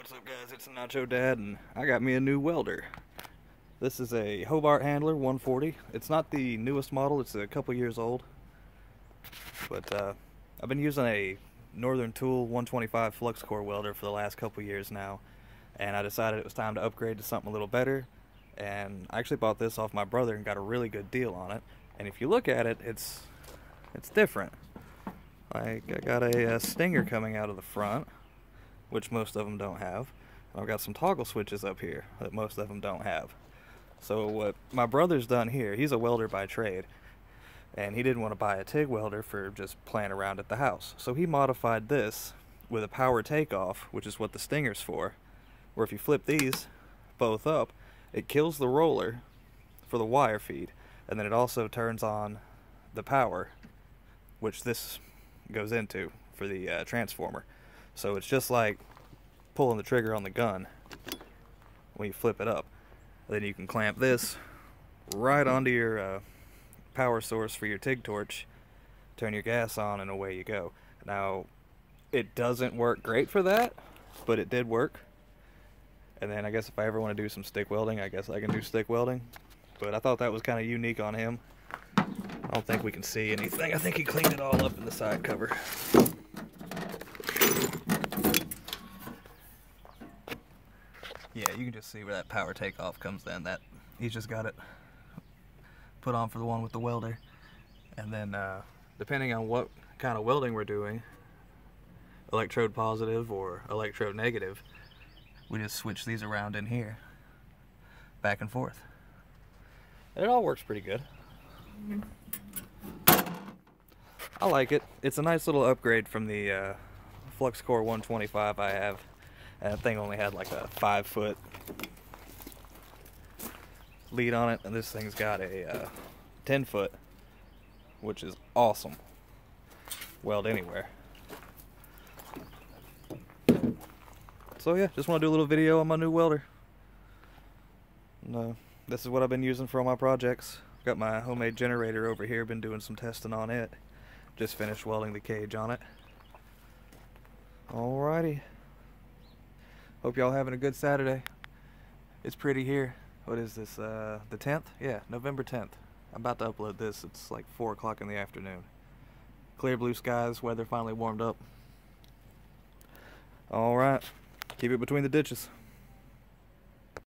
What's up, guys? It's Nacho Dad, and I got me a new welder. This is a Hobart Handler 140. It's not the newest model, it's a couple years old. But I've been using a Northern Tool 125 flux core welder for the last couple years now, and I decided it was time to upgrade to something a little better. And I actually bought this off my brother and got a really good deal on it. And if you look at it, it's different. Like, I got a stinger coming out of the front, which most of them don't have. And I've got some toggle switches up here that most of them don't have. So what my brother's done here, he's a welder by trade, and he didn't want to buy a TIG welder for just playing around at the house. So he modified this with a power takeoff, which is what the stinger's for, where if you flip these both up, it kills the roller for the wire feed, and then it also turns on the power, which this goes into for the transformer. So it's just like pulling the trigger on the gun when you flip it up. Then you can clamp this right onto your power source for your TIG torch, turn your gas on, and away you go. Now, it doesn't work great for that, but it did work. And then I guess if I ever want to do some stick welding, I guess I can do stick welding. But I thought that was kind of unique on him. I don't think we can see anything. I think he cleaned it all up in the side cover. Yeah, you can just see where that power takeoff comes in. That he's just got it put on for the one with the welder. And then depending on what kind of welding we're doing, electrode positive or electrode negative, we just switch these around in here, back and forth. And it all works pretty good. I like it. It's a nice little upgrade from the Flux Core 125 I have. And that thing only had like a 5-foot lead on it, and this thing's got a 10-foot, which is awesome. Weld anywhere. So yeah, just want to do a little video on my new welder. And, this is what I've been using for all my projects. Got my homemade generator over here, been doing some testing on it. Just finished welding the cage on it. Alrighty. Hope y'all having a good Saturday. It's pretty here. What is this, the 10th? Yeah, November 10th. I'm about to upload this. It's like 4 o'clock in the afternoon. Clear blue skies, weather finally warmed up. Alright, keep it between the ditches.